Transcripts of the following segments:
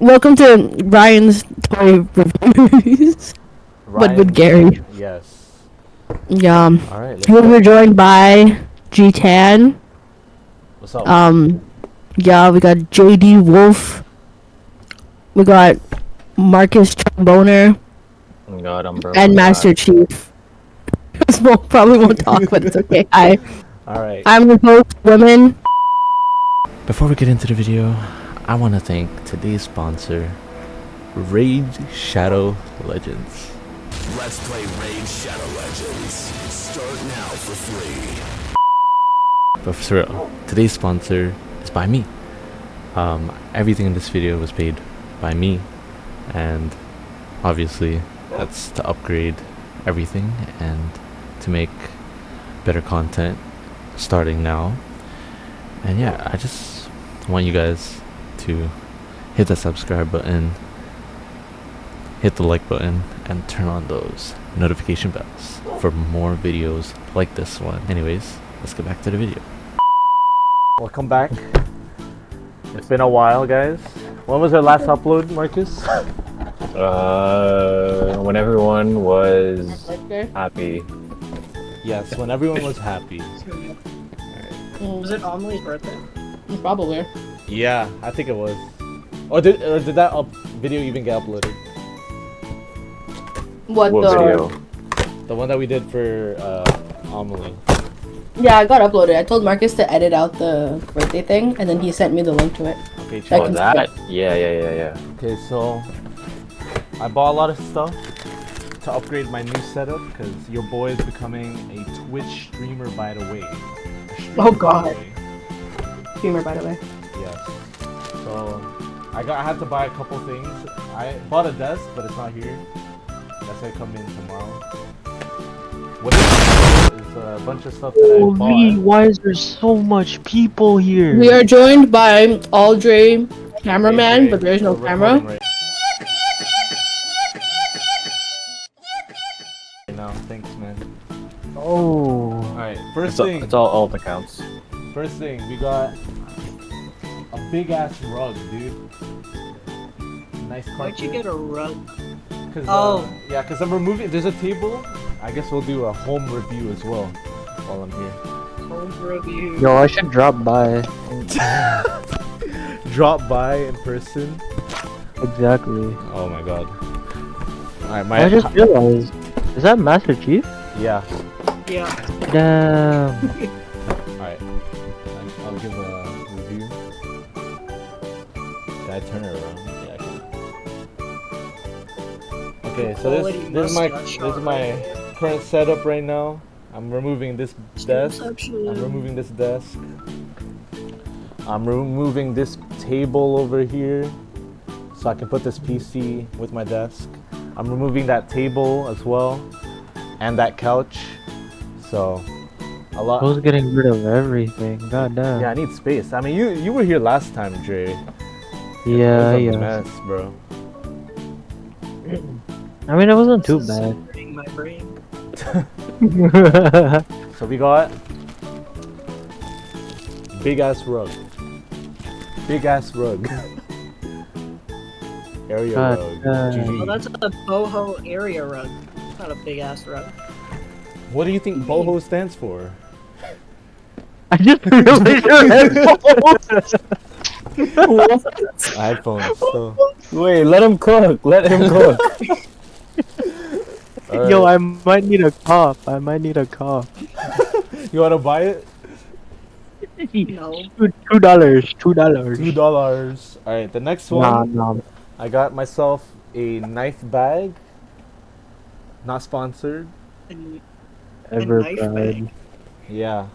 welcome to Ryan's toy reviews, but with Ryan's, Gary. yes. Yeah. All right, let's We go. were joined by G-Tan. What's up? Yeah, we got JD Wolf. We got Marcus Tromboner Oh God, I'm broke. and I'm Master back. Chief. Probably won't talk, but it's okay. All right. I'm the host, Women. Before we get into the video, I want to thank today's sponsor, Raid Shadow Legends. Let's play Raid Shadow Legends. Start now for free. But for real, today's sponsor is by me. Everything in this video was paid by me, and obviously that's to upgrade everything and to make better content starting now. And yeah, I just want you guys to hit the subscribe button, hit the like button, and turn on those notification bells for more videos like this one. Anyways, let's get back to the video. Welcome back. It's been a while, guys. When was our last upload, Marcus? When everyone was happy. Yes, when everyone was happy. Was it Amelie's birthday? Probably. Yeah, I think it was. Or did that video even get uploaded? What What the? video? The one that we did for Amelie. Yeah, it got uploaded. I told Marcus to edit out the birthday thing, and then he sent me the link to it. Okay, I chill. can- That? Yeah. Okay, so I bought a lot of stuff to upgrade my new setup because your boy is becoming a Twitch streamer, by the way. Oh, God. Streamer, by the way. Yes. So I had to buy a couple things. I bought a desk, but it's not here. That's gonna come in tomorrow. What is a bunch of stuff that I Holy, bought. why is there so much people here? We are joined by Aldre, cameraman, Okay, but there is no we're camera. recording right now. Thanks, man. Oh. Alright, first thing. It's all the counts. First thing, we got a big ass rug, dude. Nice carpet. Why'd you get a rug? Cause, Oh. yeah, because I'm removing. There's a table. I guess we'll do a home review as well while I'm here. Home review. Yo, I should drop by. Drop by in person. Exactly. Oh my god. Alright, I just realized. Is that Master Chief? yeah. Yeah. Damn. Alright. I'll give a review. Can I turn it around? Yeah, I can. Okay, so Quality this is mustache my current setup right now. I'm removing this desk. Inception. I'm removing this desk. I'm removing this table over here so I can put this PC with my desk. I'm removing that table as well and that couch. So a lot. I was getting rid of everything. God damn. Yeah, I need space. I mean, you were here last time, Dre. Yeah, It was a yeah. mess, bro. I mean, it wasn't too This is bad. hurting my brain. So we got big ass rug. Big ass rug. Area God rug. damn. GG. Oh, that's a boho area rug. It's not a big ass rug. What do you think boho stands for? I just realized your headphones. iPhones. So. Wait, let him cook. Let him cook. Yo, I might need a cop. I might need a cop. You wanna buy it? No. $2. $2. $2. Alright, the next one. Nah. I got myself a knife bag. Not sponsored. And Ever knife tried. bag. Yeah.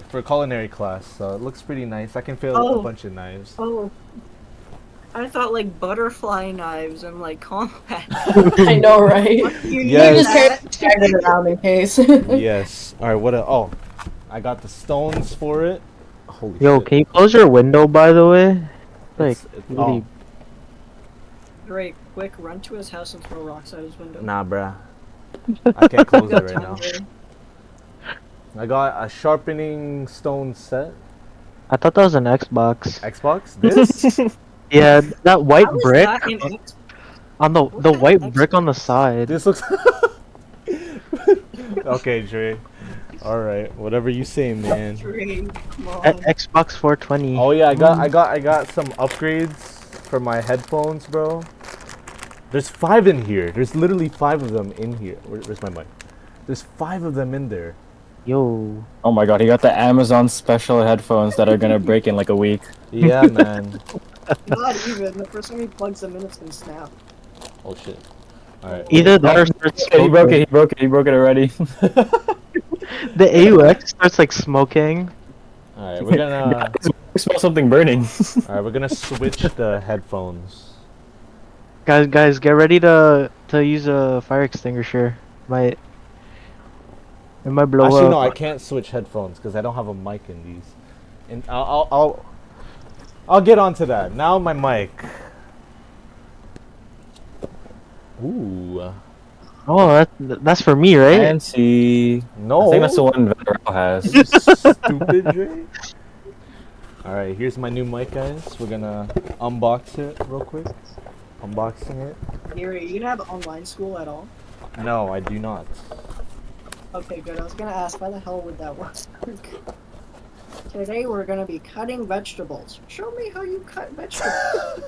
For culinary class, so it looks pretty nice. I can fit a Oh. bunch of knives. Oh. I thought like butterfly knives and like combat. I know, right? You Yes. need Just that. carry it around in case. Yes. Alright, what oh. I got the stones for it. Holy Yo, shit. can you close your window, by the way? Like, It's- really. Great, quick, run to his house and throw rocks out his window. Nah, bruh. I can't close it Got right time now. there. I got a sharpening stone set. I thought that was an Xbox. Xbox? This? Yeah, that white How is brick that in X- on the What kind white of brick on the side. This looks. Okay, Dre. All right, whatever you say, man. Dre, come on. Xbox 420. Oh yeah, I got some upgrades for my headphones, bro. There's 5 in here. There's literally 5 of them in here. Where's my mic? There's 5 of them in there. Yo. Oh my god, he got the Amazon special headphones that are gonna break in like a week. Yeah, man. Not even. The first time he plugs them in, it's gonna snap. Oh shit. All right. Either that or starts He broke smoking. it, he broke it already. The AUX starts like smoking. All right, we're gonna. I smell something burning. All right, we're gonna switch the headphones. Guys, get ready to use a fire extinguisher. It might blow Actually, up. no, I can't switch headphones because I don't have a mic in these. And I'll get onto that. Now my mic. Ooh. Oh, that's for me, right? Fancy. No. I think that's the one Venero has. Stupid Dre. Alright, here's my new mic, guys. We're gonna unbox it real quick. Unboxing it. Gary, you gonna have online school at all? No, I do not. Okay, good. I was gonna ask, why the hell would that work? Today we're gonna be cutting vegetables. Show me how you cut vegetables.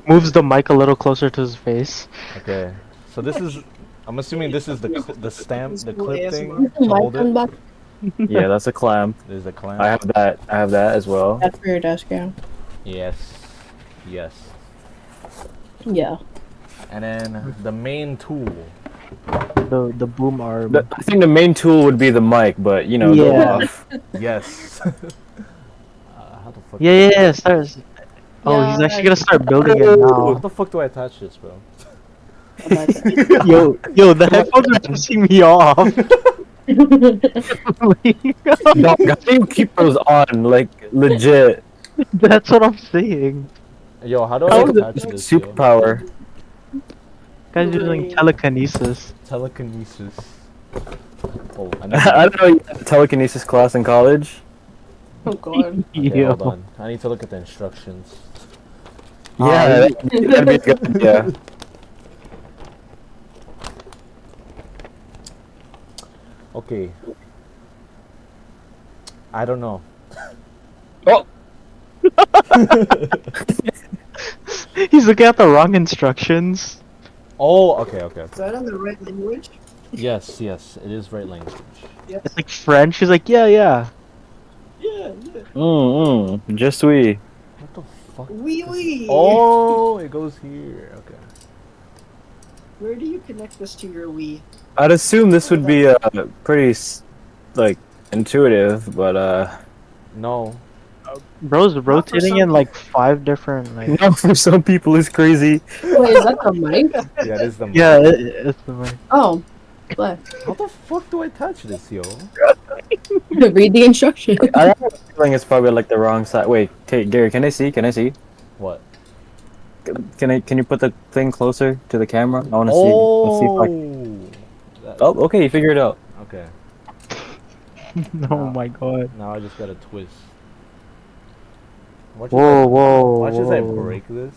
Moves the mic a little closer to his face. Okay. So this is. I'm assuming this is the stamp, the Cool clip thing ASMR. to hold it. Unbox. Yeah, that's a clamp. There's a clamp. I have that. I have that as well. That's for your desk, yeah. Yes. Yes. Yeah. And then the main tool. The boom arm. I think the main tool would be the mic, but you know, go Yeah. off. Yes. How the fuck? Yeah. Stars. Oh, he's Yeah, actually gonna start building it How now. the fuck do I attach this, bro? Yo, the headphones are pissing me off. No, how do you keep those on? Like legit. That's what I'm saying. Yo, how do How I is attach this? yo? Superpower. Guys using telekinesis. Telekinesis. Oh, I I know. don't know. You had a telekinesis class in college. Oh god. Okay, Yo. hold on. I need to look at the instructions. Yeah, that'd be a good idea. Okay. I don't know. Oh, He's looking at the wrong instructions. Oh, okay. Is that in the right language? Yes, it is right language. It's like French. He's like, yeah. Yeah. just we. What the fuck? Wee wee. Oh, it goes here. Okay. Where do you connect this to your Wii? I'd assume this would be pretty like intuitive, but No. Bro's rotating some in like 5 different like. no, for some people it's crazy. Wait, is that the mic? Yeah, it is the. Yeah, it's the mic. Oh. What? How the fuck do I touch this, yo? Read the instruction. I have a feeling it's probably like the wrong side. Wait, okay, Gary, can I see? Can I see? What? Can you put the thing closer to the camera? I want to see. Let's see if I. That- Oh, okay, you figured it out. Okay. Oh my god. Now I just gotta twist. Watch Whoa. as I break this.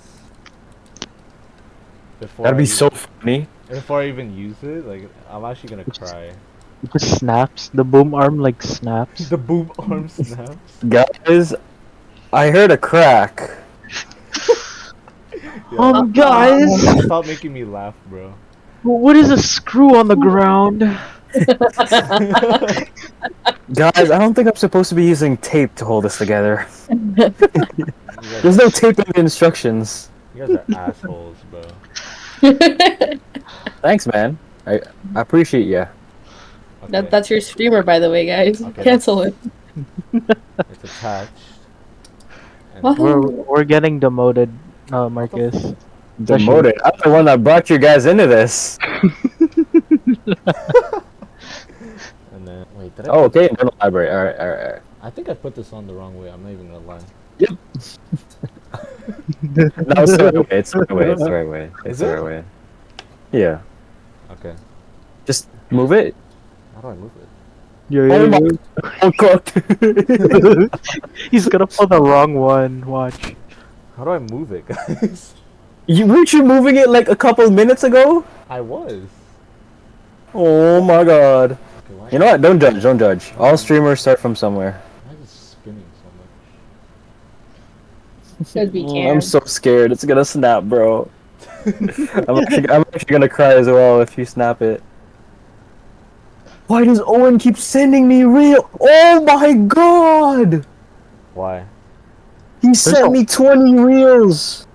Before That'd I be even- so funny. Before I even use it, like I'm actually gonna cry. It just snaps. The boom arm like snaps. The boom arm snaps. Guys, I heard a crack. Guys, Stop making me laugh, bro. what is a screw on the ground? Guys, I don't think I'm supposed to be using tape to hold this together. You There's guys, no tape in the instructions. you guys are assholes, bro. Thanks, man. I appreciate ya. Okay, That's your streamer, by the way, guys. Okay. Cancel it. it's attached. And What? We're getting demoted, Marcus. Demoted. I'm the one that brought you guys into this. and then wait, did I? Oh, okay. Internal library. Alright. I think I put this on the wrong way. I'm not even gonna lie. No, it's the right way. It's the right way. It's the right way. It's Is the it? right way. Yeah. Okay. Just move it. How do I move it? Oh my. Oh, cooked. He's gonna pull the wrong one. Watch. How do I move it, guys? Weren't you moving it like a couple minutes ago? I was. Oh my god. Okay, why You know what? Don't judge. Don't judge. All streamers start from somewhere. why is it spinning so much? Could be I'm so scared. It's gonna snap, bro. I'm actually gonna cry as well if you snap it. Why does Owen keep sending me real? Oh my god! Why? He sent me 20 reels.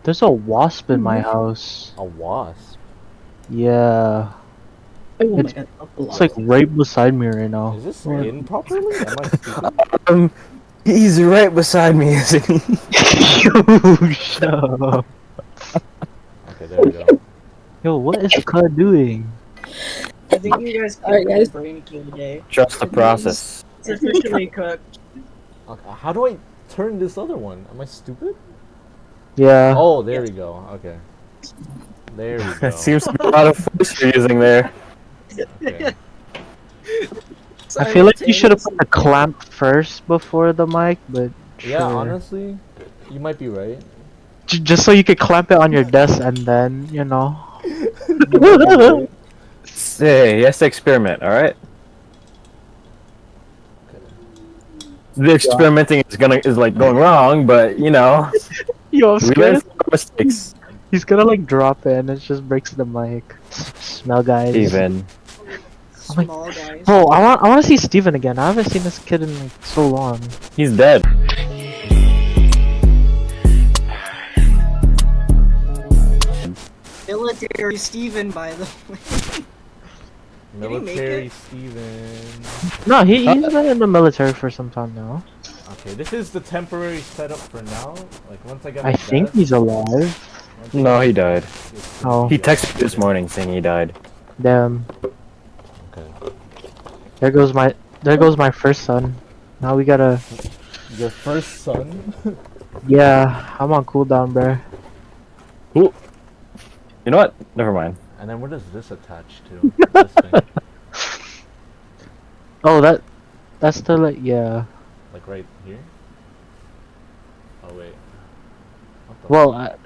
There's a wasp in my house. A wasp? Yeah. Oh my It's- god. It's like right beside me right now. Is this in properly? Am I stupid? He's right beside me, isn't he? Shut up. Okay, there we go. Yo, what is Cud doing? I think you guys Alright, cooked guys. the brain today. Trust the process. It's officially cooked. Okay, how do I turn this other one? Am I stupid? Yeah. Oh, there we go. Okay. There we go. It seems to be a lot of force you're using there. Okay. I feel like you should have put the clamp first before the mic, but Yeah, sure. honestly, you might be right. Just so you could clamp it on your desk and then, you know. Hey, he has to experiment, alright? The experimenting is like going wrong, but you know, Yo, I'm we learn scared. from our mistakes. He's gonna like drop it and it just breaks the mic. Smell, guys. Even. Small guys. Bro, I want to see Steven again. I haven't seen this kid in like so long. He's dead. Military Steven, by the way. Did he make Military it? Steven. No, he's been in the military for some time now. Okay, this is the temporary setup for now. Like once I get I my think desk, he's alive. once I No, get he my died. desk, it's Oh. gonna He be texted like- me this morning saying he died. Damn. Okay. There goes my first son. Now we gotta. Your first son? Yeah, I'm on cooldown, bro. You know what? Never mind. And then where does this attach to? This thing. Oh, that's the like yeah. Like right here? Oh wait. What the Well,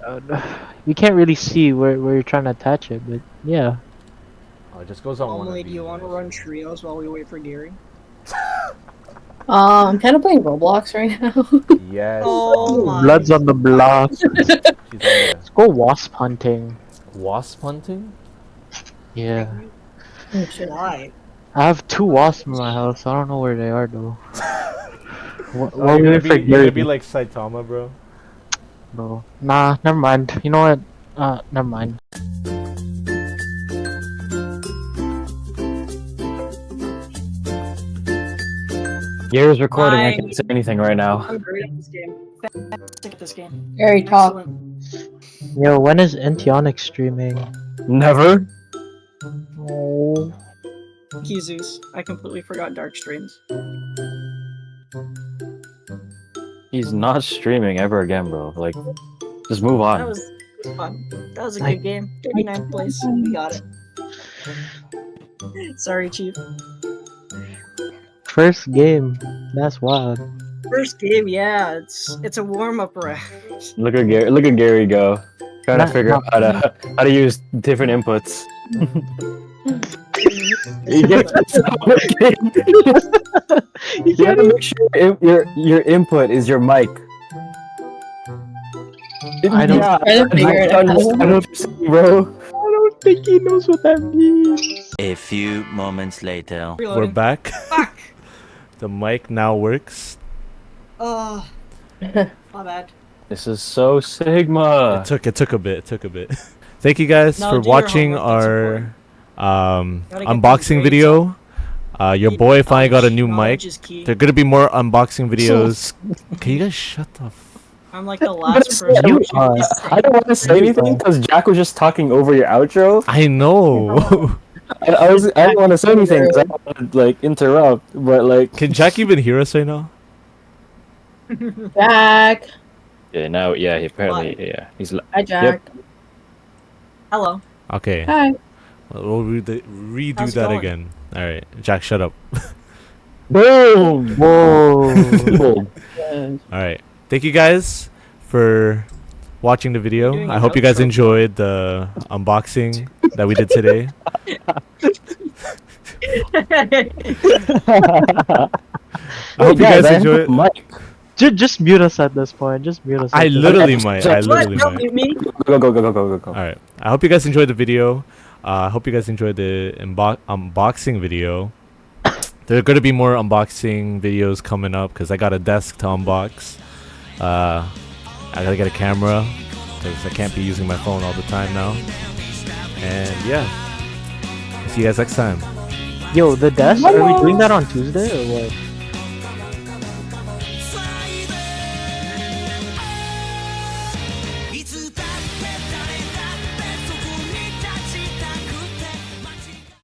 you can't really see where you're trying to attach it, but yeah. Oh, it just goes on one of Normally, do these, you want to I run see. trios while we wait for Gary? I'm kind of playing Roblox right now. Yes. Oh my. Blood's on the block. She's on there. Let's go wasp hunting. Wasp hunting? Yeah. Oh, shit. Why? I have 2 wasps in my house. I don't know where they are though. Oh, While we you're wait for gonna Gary, be like Saitama, bro. bro. Nah, never mind. You know what? Never mind. Gary's recording. I Fine. can't say anything right now. I'm great at this game. Fantastic at this game. Gary, talk. Excellent. Yo, when is Entionic streaming? Never. Oh. Jesus, I completely forgot Dark Streams. He's not streaming ever again, bro. Like, just move on. That was fun. That was a good game. 39th place. We got it. Sorry, Chief. First game. That's wild. First game, yeah. It's a warm up round. Look at Gary. Look at Gary go. Trying to Nah, figure out how to use different inputs. You gotta make sure your input is your mic. I don't- Yeah, Try to figure it out. I understand what you're saying, bro. I don't think he knows what that means. A few moments later. We're Reloading. back. Fuck! The mic now works. Oh, my bad. This is so Sigma. It took a bit. Thank you guys No, for do your watching homework, our Gotta get unboxing these grades video. Your boy finally got a new Knowledge mic. is key. There are gonna be more unboxing videos. Can you guys shut the I'm like the last person. You who should are. be I don't want to say anything because Jack was just talking over your outro. I know. I didn't want to say anything because I don't want to like interrupt, but like. Can Jack even hear us right now? Jack. Yeah, now he apparently he's. Hi, Jack. Hello. Okay. Hi. We'll redo How's it that going? again. All right, Jack, shut up. Boom. Whoa. Boom. Good. All right. Thank you guys for watching the video. doing I an hope you guys outro. enjoyed the unboxing that we did today. I hope you guys enjoyed. Mike. Just mute us at this point. Just mute us. I at this literally point. might. I What? literally Don't might. mute me. Go, go, go, go, go, go, go. All right. I hope you guys enjoyed the video. I hope you guys enjoyed the unboxing video. There are gonna be more unboxing videos coming up because I got a desk to unbox. I gotta get a camera because I can't be using my phone all the time now. And yeah, see you guys next time. Yo, the desk. Are we doing that on Tuesday or what?